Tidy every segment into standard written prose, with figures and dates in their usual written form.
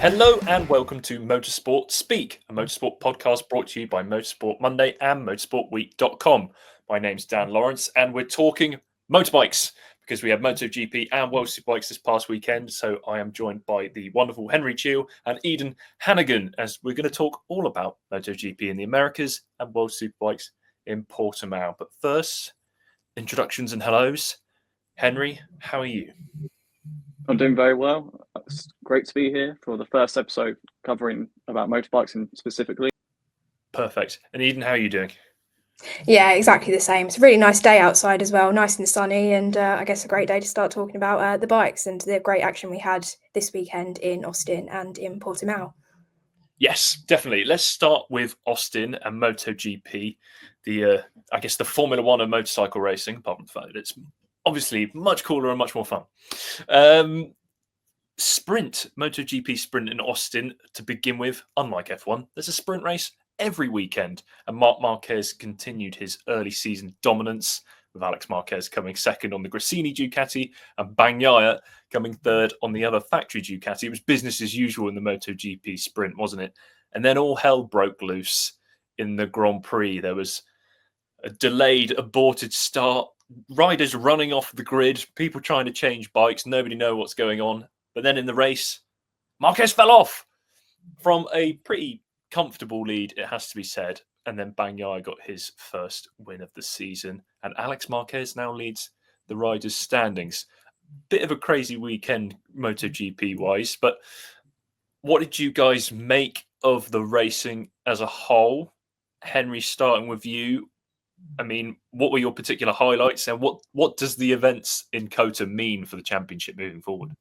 Hello and welcome to Motorsport Speak, a motorsport podcast brought to you by Motorsport Monday and MotorsportWeek.com. My name's Dan Lawrence and we're talking motorbikes because we had MotoGP and World Superbikes this past weekend. So I am joined by the wonderful Henry Cheal and Eden Hannigan as we're going to talk all about MotoGP in the Americas and World Superbikes in Portimao. But first, introductions and hellos. Henry, how are you? I'm doing very well. It's great to be here for the first episode covering about motorbikes and specifically. Perfect. And Eden, how are you doing? Yeah, exactly the same. It's a really nice day outside as well, nice and sunny, and I guess a great day to start talking about the bikes and the great action we had this weekend in Austin and in Portimao. Yes, definitely. Let's start with Austin and MotoGP, the Formula One of motorcycle racing, apart from the fact that it's obviously much cooler and much more fun. Sprint, MotoGP sprint in Austin to begin with, unlike F1, there's a sprint race every weekend. And Marc Marquez continued his early season dominance, with Alex Marquez coming second on the Gresini Ducati and Bagnaia coming third on the other factory Ducati. It was business as usual in the MotoGP sprint, wasn't it? And then all hell broke loose in the Grand Prix. There was a delayed, aborted start, riders running off the grid, people trying to change bikes, nobody know what's going on. But then in the race, Marquez fell off from a pretty comfortable lead, it has to be said. And then Bagnaia got his first win of the season. And Alex Marquez now leads the riders' standings. Bit of a crazy weekend MotoGP-wise, but what did you guys make of the racing as a whole? Henry, starting with you. I mean, what were your particular highlights and what does the events in COTA mean for the championship moving forward?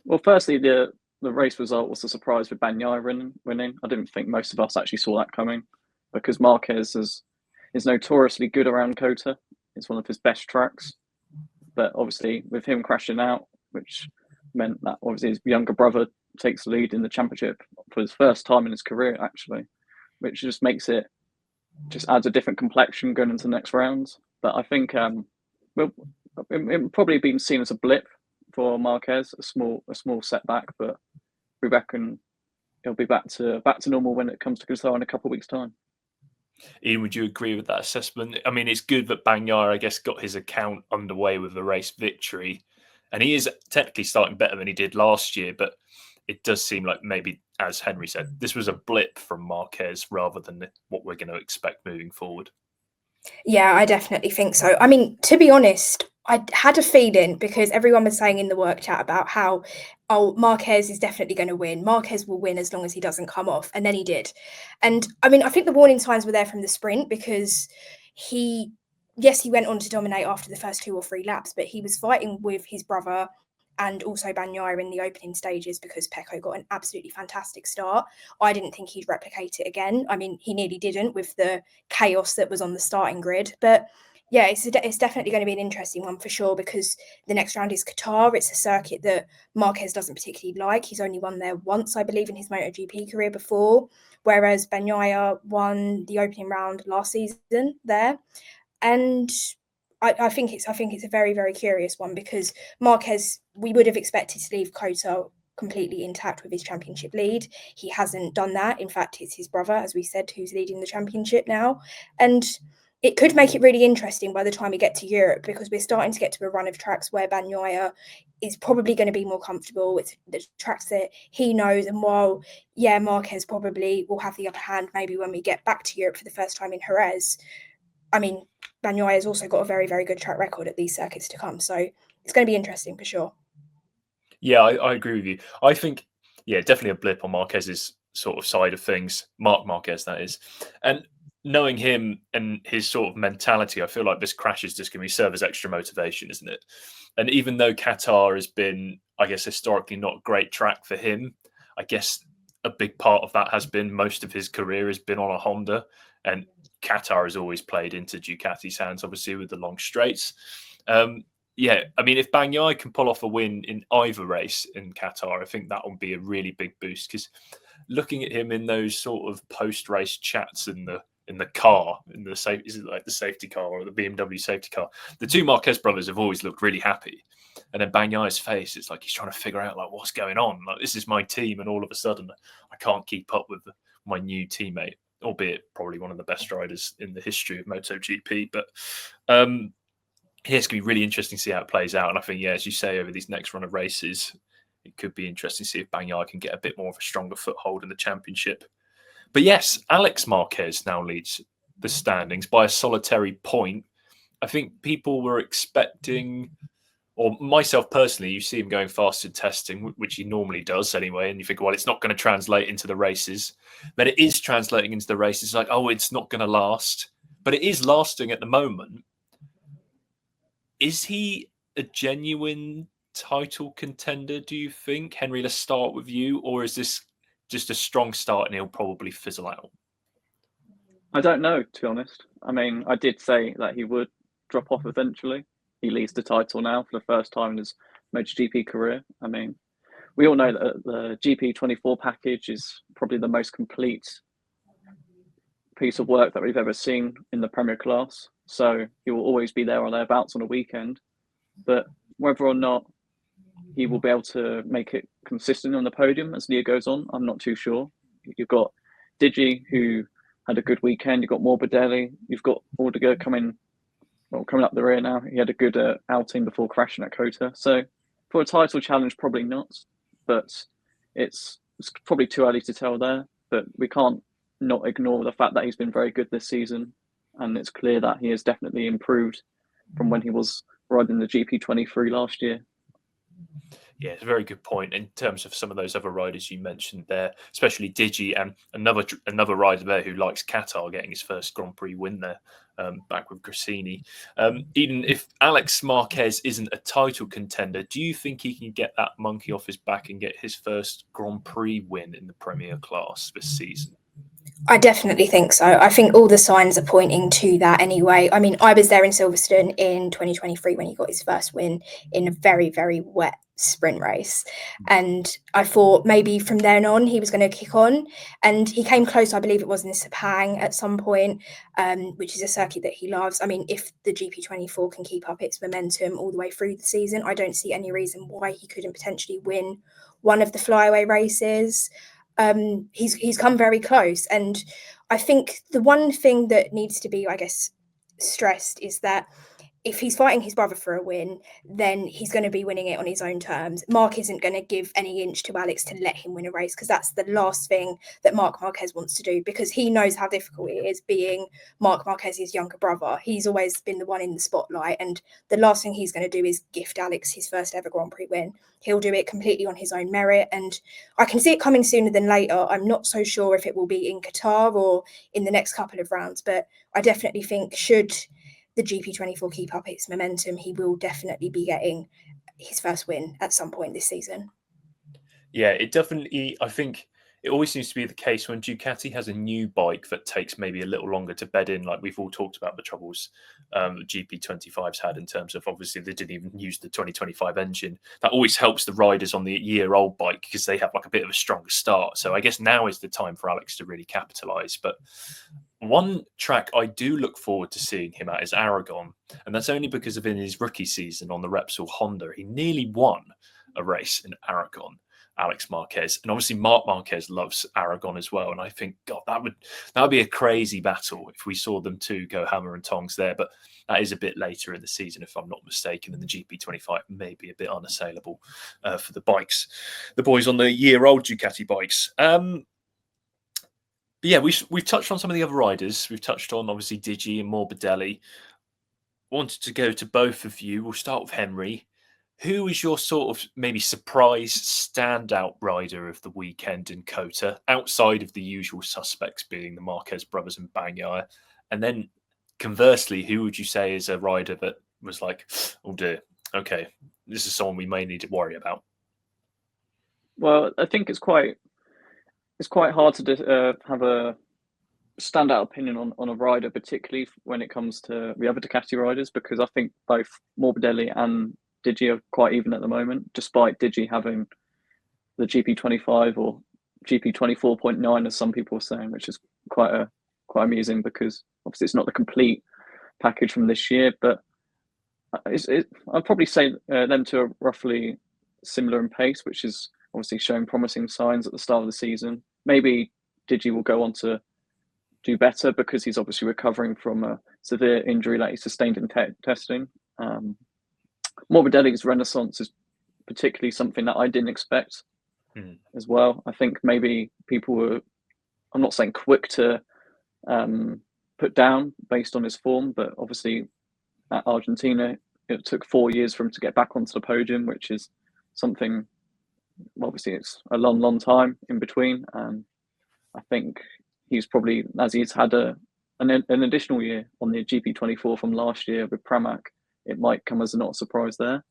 Well, firstly, the race result was a surprise with Bagnaia winning. I didn't think most of us actually saw that coming because Marquez is notoriously good around COTA. It's one of his best tracks. But obviously, with him crashing out, which meant that obviously his younger brother takes the lead in the championship for his first time in his career, actually, which just makes it, just adds a different complexion going into the next rounds. But I think it probably been seen as a blip for Marquez, a small setback, but we reckon he'll be back to normal when it comes to Qatar in a couple of weeks' time. Ian, would you agree with that assessment? I mean, it's good that Bagnaia, I guess, got his account underway with the race victory, and he is technically starting better than he did last year, but it does seem like maybe, as Henry said, this was a blip from Marquez rather than what we're going to expect moving forward. Yeah, I definitely think so. I mean, to be honest, I had a feeling because everyone was saying in the work chat about how, Marquez is definitely going to win. Marquez will win as long as he doesn't come off. And then he did. And I mean, I think the warning signs were there from the sprint because he went on to dominate after the first 2 or 3 laps, but he was fighting with his brother and also Bagnaia in the opening stages because Pecco got an absolutely fantastic start. I didn't think he'd replicate it again. I mean, he nearly didn't with the chaos that was on the starting grid. But yeah, it's definitely going to be an interesting one for sure because the next round is Qatar. It's a circuit that Marquez doesn't particularly like. He's only won there once, I believe, in his MotoGP career before, whereas Bagnaia won the opening round last season there. And I think it's a very, very curious one because Marquez, we would have expected to leave COTA completely intact with his championship lead. He hasn't done that. In fact, it's his brother, as we said, who's leading the championship now. And it could make it really interesting by the time we get to Europe because we're starting to get to a run of tracks where Bagnaia is probably going to be more comfortable with the tracks that he knows. And while, Marquez probably will have the upper hand maybe when we get back to Europe for the first time in Jerez, I mean, Bagnaia has also got a very, very good track record at these circuits to come. So it's going to be interesting for sure. Yeah, I agree with you. I think, definitely a blip on Marquez's sort of side of things. Marc Marquez, that is. And knowing him and his sort of mentality, I feel like this crash is just going to serve as extra motivation, isn't it? And even though Qatar has been, I guess, historically not a great track for him, I guess a big part of that has been most of his career has been on a Honda. And Qatar has always played into Ducati's hands, obviously, with the long straights. I mean, if Bagnaia can pull off a win in either race in Qatar, I think that will be a really big boost because looking at him in those sort of post-race chats and the in the car, in the is it like the safety car or the BMW safety car? The two Marquez brothers have always looked really happy. And then Bagnaia's face, it's like he's trying to figure out like what's going on. Like, this is my team, and all of a sudden I can't keep up with my new teammate, albeit probably one of the best riders in the history of MotoGP. But yeah, it's going to be really interesting to see how it plays out. And I think, yeah, as you say, over these next run of races, it could be interesting to see if Bagnaia can get a bit more of a stronger foothold in the championship. But yes, Alex Marquez now leads the standings by a solitary point. I think people were expecting, or myself personally, you see him going fast in testing, which he normally does anyway, and you think, well, it's not going to translate into the races. But it is translating into the races. It's like, oh, it's not going to last. But it is lasting at the moment. Is he a genuine title contender, do you think? Henry, let's start with you. Or is this just a strong start and he'll probably fizzle out? I don't know, to be honest. I mean, I did say that he would drop off eventually. He leads the title now for the first time in his MotoGP career. I mean, we all know that the GP24 package is probably the most complete piece of work that we've ever seen in the Premier class. So he will always be there or thereabouts on a weekend. But whether or not he will be able to make it consistent on the podium as the year goes on, I'm not too sure. You've got Digi, who had a good weekend. You've got Morbidelli. You've got Aldiger coming up the rear now. He had a good outing before crashing at Kota. So for a title challenge, probably not. But it's probably too early to tell there. But we can't not ignore the fact that he's been very good this season. And it's clear that he has definitely improved from when he was riding the GP23 last year. Yeah, it's a very good point in terms of some of those other riders you mentioned there, especially Digi and another rider there who likes Qatar getting his first Grand Prix win there, back with Grassini. Even if Alex Marquez isn't a title contender, do you think he can get that monkey off his back and get his first Grand Prix win in the Premier class this season? I definitely think so. I think all the signs are pointing to that anyway. I mean, I was there in Silverstone in 2023 when he got his first win in a very, very wet sprint race. And I thought maybe from then on he was going to kick on. And he came close, I believe it was in Sepang at some point, which is a circuit that he loves. I mean, if the GP24 can keep up its momentum all the way through the season, I don't see any reason why he couldn't potentially win one of the flyaway races. He's come very close, and I think the one thing that needs to be, I guess, stressed is that if he's fighting his brother for a win, then he's going to be winning it on his own terms. Marc isn't going to give any inch to Alex to let him win a race, because that's the last thing that Marc Marquez wants to do, because he knows how difficult it is being Marc Marquez's younger brother. He's always been the one in the spotlight, and the last thing he's going to do is gift Alex his first ever Grand Prix win. He'll do it completely on his own merit, and I can see it coming sooner than later. I'm not so sure if it will be in Qatar or in the next couple of rounds, but I definitely think should the GP24 keep up its momentum, he will definitely be getting his first win at some point this season. Yeah, it definitely, I think it always seems to be the case when Ducati has a new bike that takes maybe a little longer to bed in, like we've all talked about the troubles GP25's had in terms of, obviously they didn't even use the 2025 engine. That always helps the riders on the year-old bike because they have like a bit of a stronger start. So I guess now is the time for Alex to really capitalise. But one track I do look forward to seeing him at is Aragon, and that's only because of in his rookie season on the Repsol Honda, he nearly won a race in Aragon, Alex Marquez, and obviously Marc Marquez loves Aragon as well. And I think, God, that would be a crazy battle if we saw them two go hammer and tongs there. But that is a bit later in the season, if I'm not mistaken, and the GP25 may be a bit unassailable for the bikes, the boys on the year-old Ducati bikes. But yeah, we've touched on some of the other riders. We've touched on, obviously, Digi and Morbidelli. Wanted to go to both of you. We'll start with Henry. Who is your sort of maybe surprise standout rider of the weekend in Kota, outside of the usual suspects being the Marquez brothers and Bagnaia? And then conversely, who would you say is a rider that was like, oh dear, okay, this is someone we may need to worry about? Well, I think it's quite hard to have a standout opinion on a rider, particularly when it comes to the other Ducati riders, because I think both Morbidelli and Digi are quite even at the moment, despite Digi having the GP25 or GP24.9, as some people are saying, which is quite quite amusing because obviously it's not the complete package from this year, but I'd probably say them two are roughly similar in pace, which is obviously showing promising signs at the start of the season. Maybe Digi will go on to do better because he's obviously recovering from a severe injury that he sustained in testing. Morbidelli's renaissance is particularly something that I didn't expect as well. I think maybe people were, I'm not saying quick to put down based on his form, but obviously at Argentina, it took 4 years for him to get back onto the podium, which is something, obviously it's a long, long time in between. I think he's probably, as he's had an additional year on the GP24 from last year with Pramac, it might come as not a surprise there.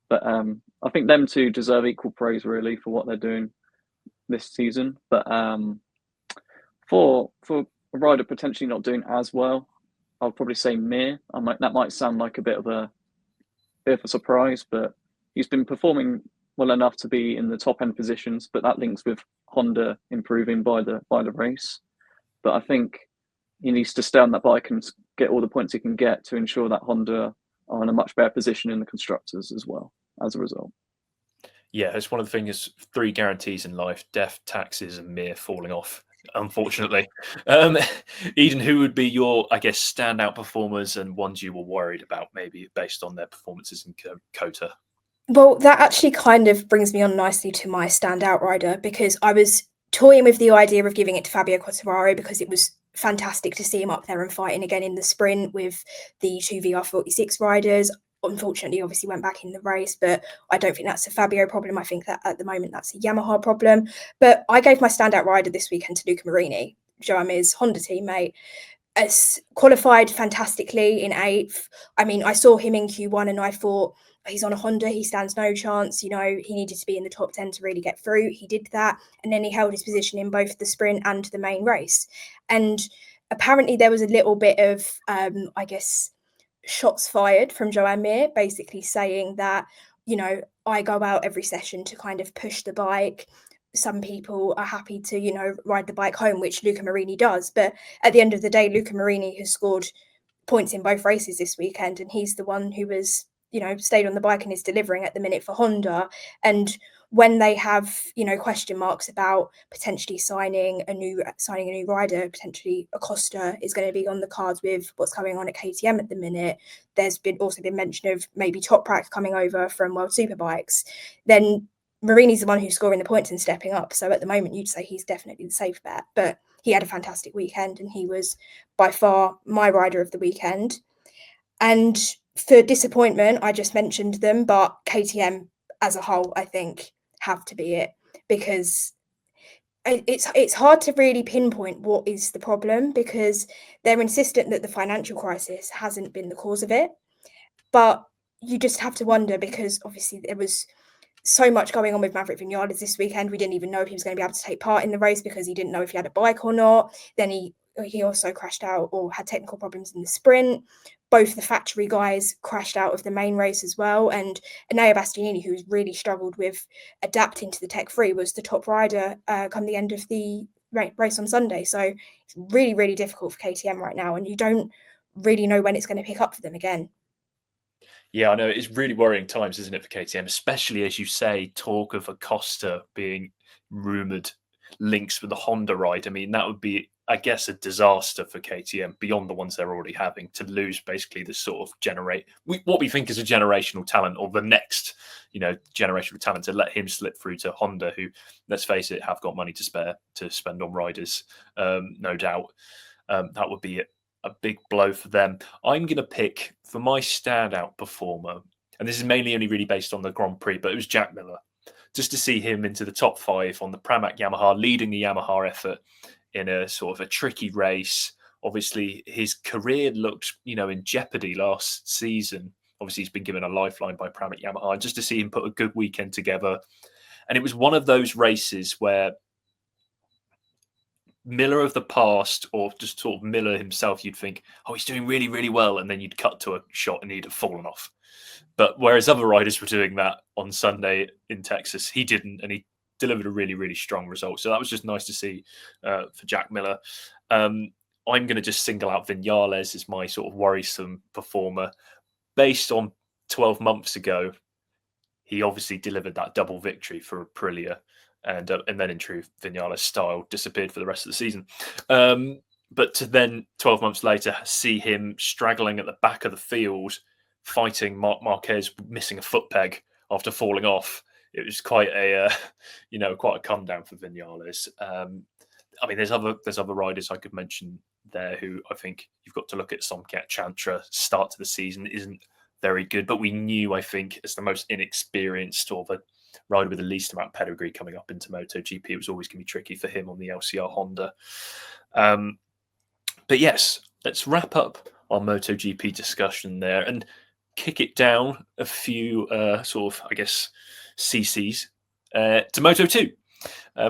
But I think them two deserve equal praise really for what they're doing this season. But for a rider potentially not doing as well, I'll probably say Mir. That might sound like a bit of a surprise, but he's been performing well enough to be in the top end positions. But that links with Honda improving by the race. But I think he needs to stay on that bike and get all the points he can get to ensure that Honda are in a much better position in the constructors as well as a result. Yeah, it's one of the things, 3 guarantees in life: death, taxes, and Mir falling off, unfortunately. Eden, who would be your, I guess, standout performers and ones you were worried about, maybe based on their performances in Kota? Well, that actually kind of brings me on nicely to my standout rider, because I was toying with the idea of giving it to Fabio Quartararo because it was fantastic to see him up there and fighting again in the sprint with the 2 VR46 riders. Unfortunately, obviously went back in the race, but I don't think that's a Fabio problem. I think that at the moment that's a Yamaha problem. But I gave my standout rider this weekend to Luca Marini, Joao Mir's Honda teammate. As qualified fantastically in 8th. I mean, I saw him in Q1 and I thought, he's on a Honda, he stands no chance. You know, he needed to be in the top 10 to really get through. He did that. And then he held his position in both the sprint and the main race. And apparently there was a little bit of, I guess, shots fired from Joao Mir, basically saying that, you know, I go out every session to kind of push the bike. Some people are happy to, you know, ride the bike home, which Luca Marini does. But at the end of the day, Luca Marini has scored points in both races this weekend, and he's the one who has, you know, stayed on the bike and is delivering at the minute for Honda. And when they have, you know, question marks about potentially signing a new rider, potentially Acosta is going to be on the cards with what's going on at KTM at the minute. There's also been mention of maybe Toprak coming over from World Superbikes. Then Marini's the one who's scoring the points and stepping up. So at the moment, you'd say he's definitely the safe bet. But he had a fantastic weekend and he was by far my rider of the weekend. And for disappointment, I just mentioned them, but KTM as a whole, I think, have to be it, because it's hard to really pinpoint what is the problem, because they're insistent that the financial crisis hasn't been the cause of it. But you just have to wonder, because obviously there was so much going on with Maverick Vinales this weekend. We didn't even know if he was going to be able to take part in the race because he didn't know if he had a bike or not. Then he also crashed out or had technical problems in the sprint. Both the factory guys crashed out of the main race as well. And Enea Bastianini, who's really struggled with adapting to the Tech 3, was the top rider come the end of the race on Sunday. So it's really, really difficult for KTM right now. And you don't really know when it's going to pick up for them again. Yeah, I know. It's really worrying times, isn't it, for KTM? Especially, as you say, talk of Acosta being rumoured links with the Honda ride. I mean, that would be, I guess, a disaster for KTM beyond the ones they're already having, to lose basically the sort of what we think is a generational talent, or the next, you know, generational talent, to let him slip through to Honda, who, let's face it, have got money to spare to spend on riders, no doubt. That would be a big blow for them. I'm going to pick for my standout performer, and this is mainly only really based on the Grand Prix, but it was Jack Miller. Just to see him into the top 5 on the Pramac Yamaha, leading the Yamaha effort in a sort of a tricky race. Obviously, his career looked, you know, in jeopardy last season. Obviously, he's been given a lifeline by Pramac Yamaha. Just to see him put a good weekend together. And it was one of those races where Miller of the past, or just sort of Miller himself, you'd think, oh, he's doing really, really well. And then you'd cut to a shot and he'd have fallen off. But whereas other riders were doing that on Sunday in Texas, he didn't, and he delivered a really, really strong result. So that was just nice to see for Jack Miller. I'm going to just single out Vinales as my sort of worrisome performer. Based on 12 months ago, he obviously delivered that double victory for Aprilia, and then in true Vinales style, disappeared for the rest of the season. But to then 12 months later see him straggling at the back of the field, fighting Marc Marquez, missing a foot peg after falling off, it was quite a quite a come down for Vinales. I mean, there's other riders I could mention there who I think you've got to look at. Somkat Chantra, start to the season isn't very good, but we knew, I think, as the most inexperienced or the rider with the least amount of pedigree coming up into MotoGP, it was always going to be tricky for him on the LCR Honda. But yes, let's wrap up our MotoGP discussion there and kick it down a few sort of, I guess, CCs to Moto2.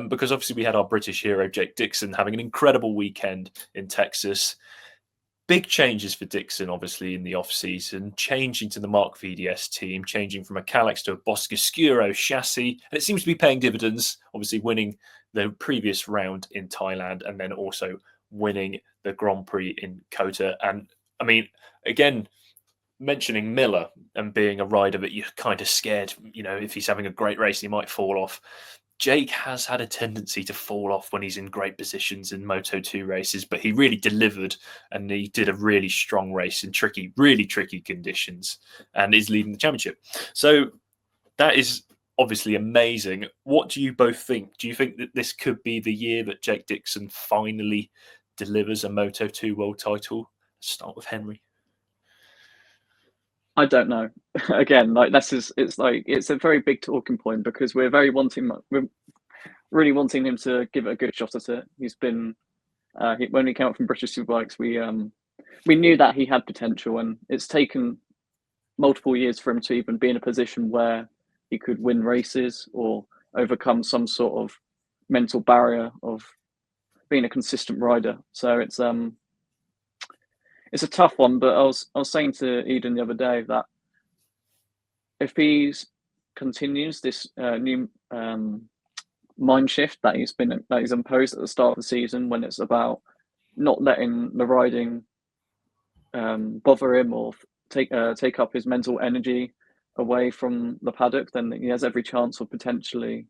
Because obviously we had our British hero, Jake Dixon, having an incredible weekend in Texas. Big changes for Dixon, obviously, in the off-season, changing to the Mark VDS team, changing from a Calex to a Boscoscuro chassis, and it seems to be paying dividends, obviously winning the previous round in Thailand and then also winning the Grand Prix in Kota. And, I mean, again, mentioning Miller and being a rider that you're kind of scared, if he's having a great race, he might fall off. Jake has had a tendency to fall off when he's in great positions in Moto2 races, but he really delivered and he did a really strong race in really tricky conditions and is leading the championship. So that is obviously amazing. What do you both think? Do you think that this could be the year that Jake Dixon finally delivers a Moto2 world title? Let's start with Henry. I don't know. Again, it's a very big talking point because we're really wanting him to give it a good shot at it. He's been when he came up from British Superbikes, we knew that he had potential, and it's taken multiple years for him to even be in a position where he could win races or overcome some sort of mental barrier of being a consistent rider. So it's a tough one, but I was saying to Eden the other day that if he continues this new mind shift that he's imposed at the start of the season, when it's about not letting the riding bother him or take up his mental energy away from the paddock, then he has every chance of potentially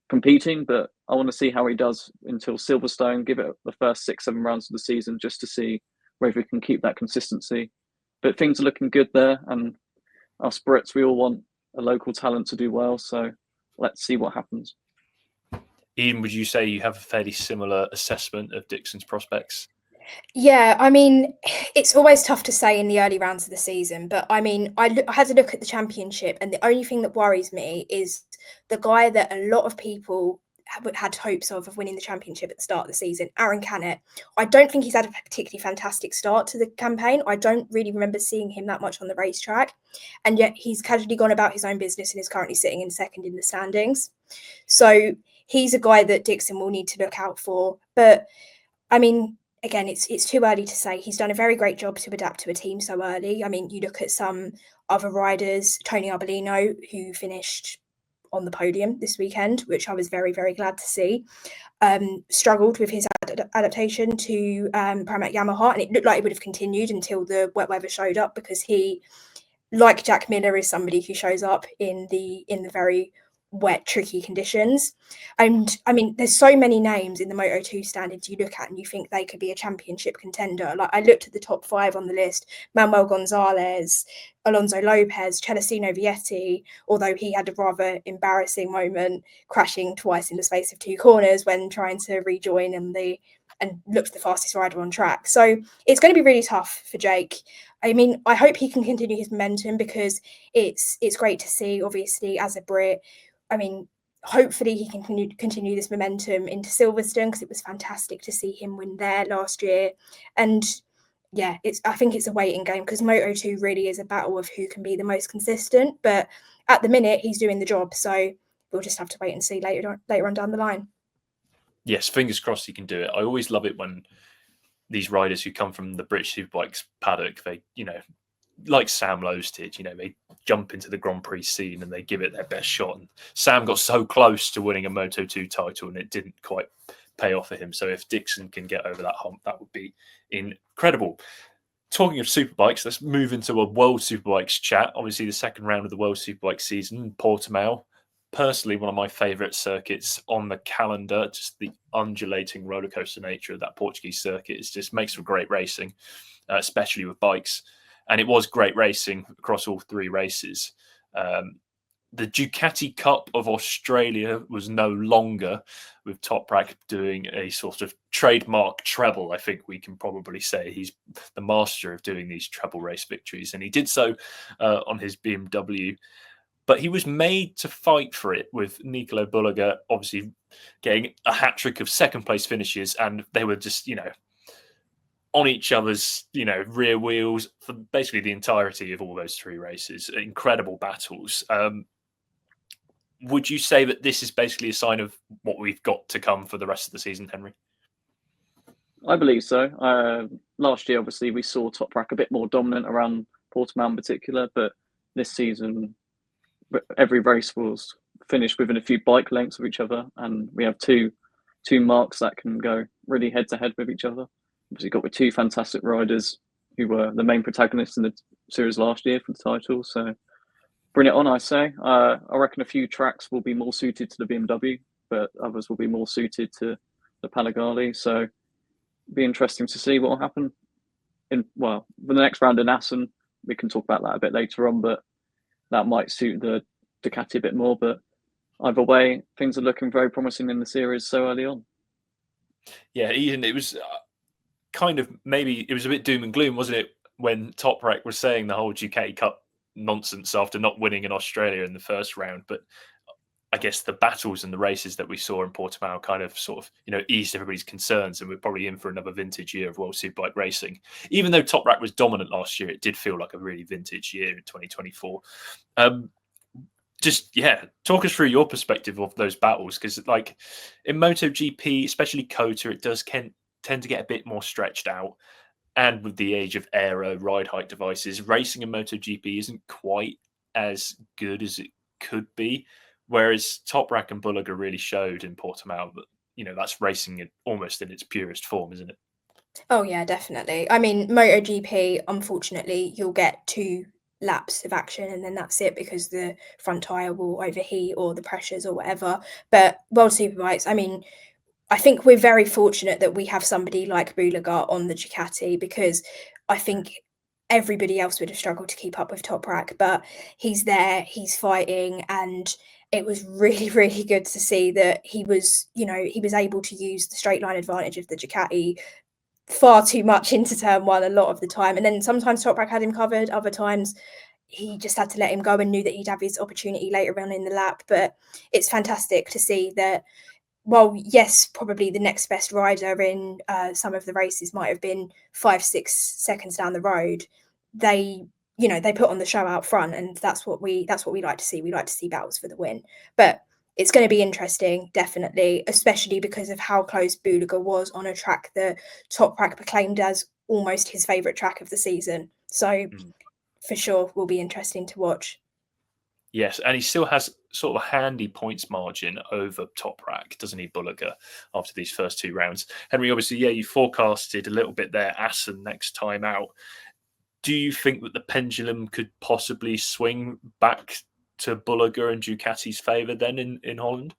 competing. But I want to see how he does until Silverstone, give it the first 6-7 rounds of the season just to see whether we can keep that consistency. But things are looking good there, and us Brits, we all want a local talent to do well, so let's see what happens. Ian, would you say you have a fairly similar assessment of Dixon's prospects? Yeah, I mean, it's always tough to say in the early rounds of the season, but I mean, I had a look at the championship, and the only thing that worries me is the guy that a lot of people had hopes of winning the championship at the start of the season, Aaron Canet. I don't think he's had a particularly fantastic start to the campaign. I don't really remember seeing him that much on the racetrack, and yet he's casually gone about his own business and is currently sitting in second in the standings. So he's a guy that Dixon will need to look out for. But I mean, again, it's too early to say. He's done a very great job to adapt to a team so early. I mean, you look at some other riders, Tony Arbolino, who finished on the podium this weekend, which I was very, very glad to see, struggled with his adaptation to Pramac Yamaha, and it looked like it would have continued until the wet weather showed up, because he, like Jack Miller, is somebody who shows up in the very wet, tricky conditions. And I mean, there's so many names in the Moto2 standards you look at and you think they could be a championship contender. Like, I looked at the top 5 on the list: Manuel Gonzalez, Alonso Lopez, Celestino Vietti, although he had a rather embarrassing moment, crashing twice in the space of 2 corners when trying to rejoin and looked the fastest rider on track. So it's going to be really tough for Jake. I mean, I hope he can continue his momentum, because it's great to see, obviously, as a Brit. I mean, hopefully he can continue this momentum into Silverstone, because it was fantastic to see him win there last year. And yeah, I think it's a waiting game, because Moto2 really is a battle of who can be the most consistent. But at the minute, he's doing the job. So we'll just have to wait and see later on down the line. Yes, fingers crossed he can do it. I always love it when these riders who come from the British Superbikes paddock, they, like Sam Lowe's did, they jump into the Grand Prix scene and they give it their best shot. And Sam got so close to winning a Moto2 title and it didn't quite pay off for him. So if Dixon can get over that hump, that would be incredible. Talking of superbikes, let's move into a World Superbikes chat. Obviously, the second round of the World Superbike season, Portimao. Personally, one of my favourite circuits on the calendar. Just the undulating rollercoaster nature of that Portuguese circuit just makes for great racing, especially with bikes. And it was great racing across all three races. The Ducati Cup of Australia was no longer, with Toprak doing a sort of trademark treble. I think we can probably say he's the master of doing these treble race victories. And he did so on his BMW. But he was made to fight for it, with Nicolo Bulliger obviously getting a hat-trick of second-place finishes. And they were just, on each other's, rear wheels for basically the entirety of all those three races. Incredible battles. Would you say that this is basically a sign of what we've got to come for the rest of the season, Henry? I believe so. Last year, obviously, we saw Toprak a bit more dominant around Portimao in particular, but this season, every race was finished within a few bike lengths of each other, and we have two marks that can go really head-to-head with each other. Obviously, got with two fantastic riders who were the main protagonists in the series last year for the title, so bring it on, I say. I reckon a few tracks will be more suited to the BMW, but others will be more suited to the Panigale. So it'll be interesting to see what will happen for the next round in Assen. We can talk about that a bit later on, but that might suit the Ducati a bit more. But either way, things are looking very promising in the series so early on. Yeah, Ian, it was maybe it was a bit doom and gloom, wasn't it, when Toprak was saying the whole Ducati Cup nonsense after not winning in Australia in the first round. But I guess the battles and the races that we saw in Portimao kind of eased everybody's concerns, and we're probably in for another vintage year of World Superbike racing. Even though Toprak was dominant last year, it did feel like a really vintage year in 2024. Talk us through your perspective of those battles, because like in MotoGP, especially COTA, it does tend to get a bit more stretched out. And with the age of aero ride height devices, racing in MotoGP isn't quite as good as it could be. Whereas Toprak and Bulliger really showed in Portimao that, that's racing almost in its purest form, isn't it? Oh, yeah, definitely. I mean, MotoGP, unfortunately, you'll get 2 laps of action and then that's it, because the front tyre will overheat or the pressures or whatever. But World Superbikes, I mean, I think we're very fortunate that we have somebody like Bulliger on the Ducati, because I think everybody else would have struggled to keep up with Toprak, but he's there, he's fighting, and it was really, really good to see that he was able to use the straight line advantage of the Ducati far too much into turn one a lot of the time. And then sometimes Toprak had him covered, other times he just had to let him go and knew that he'd have his opportunity later on in the lap. But it's fantastic to see that, well, yes, probably the next best rider in some of the races might have been 5-6 seconds down the road. They put on the show out front, and that's what we like to see. We like to see battles for the win. But it's going to be interesting, definitely, especially because of how close Bulliger was on a track that Toprak proclaimed as almost his favourite track of the season. So for sure will be interesting to watch. Yes, and he still has sort of a handy points margin over Toprak, doesn't he, Bulliger, after these first 2 rounds? Henry, obviously, you forecasted a little bit there, Assen next time out. Do you think that the pendulum could possibly swing back to Bulliger and Ducati's favour then in Holland?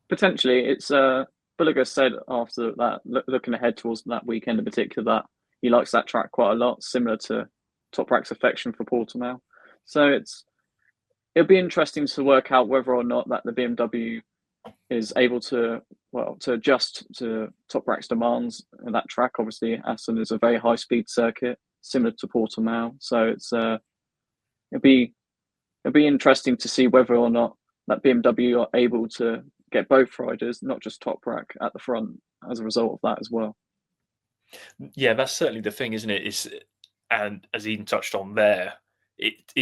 Potentially. It's Bulliger said after that, looking ahead towards that weekend in particular, that he likes that track quite a lot, similar to Toprak's affection for Portimao. So it'll be interesting to work out whether or not that the BMW is able to adjust to Toprak's demands in that track. Obviously, Assen is a very high-speed circuit, similar to Portimao. So it'll be interesting to see whether or not that BMW are able to get both riders, not just Toprak, at the front as a result of that as well. Yeah, that's certainly the thing, isn't it? And as Eden touched on there,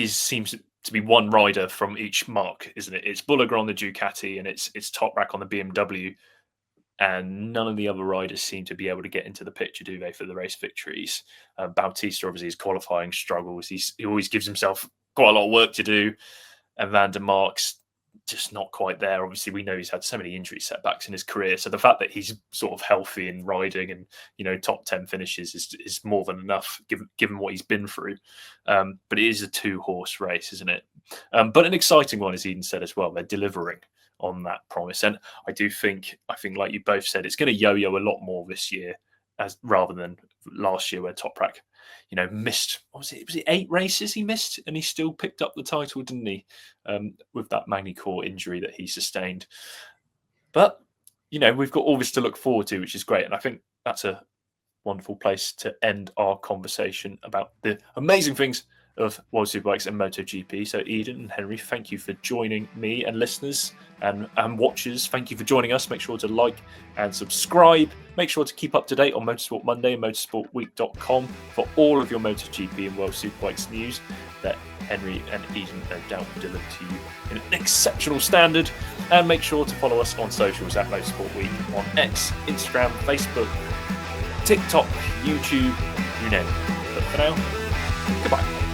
seems to be one rider from each mark, isn't it? It's Bulliger on the Ducati and it's Toprak on the BMW, and none of the other riders seem to be able to get into the picture, do they, for the race victories? Bautista, obviously, his qualifying struggles. He always gives himself quite a lot of work to do, and Van der Mark's just not quite there. Obviously, we know he's had so many injury setbacks in his career. So the fact that he's sort of healthy and riding and, top 10 finishes is more than enough given what he's been through. But it is a 2-horse race, isn't it? But an exciting one, as Eden said as well. They're delivering on that promise. And I think like you both said, it's going to yo-yo a lot more this year rather than last year where Toprak, missed, was it 8 races he missed, and he still picked up the title, didn't he? With that Magny-Cours injury that he sustained. But, we've got all this to look forward to, which is great. And I think that's a wonderful place to end our conversation about the amazing things of World Superbikes and MotoGP. So Eden and Henry, thank you for joining me, and listeners and watchers, thank you for joining us. Make sure to like and subscribe. Make sure to keep up to date on Motorsport Monday and motorsportweek.com for all of your MotoGP and World Superbikes news that Henry and Eden no doubt deliver to you in an exceptional standard. And make sure to follow us on socials at Motorsport Week on X, Instagram, Facebook, TikTok, YouTube, you name it. But for now, goodbye.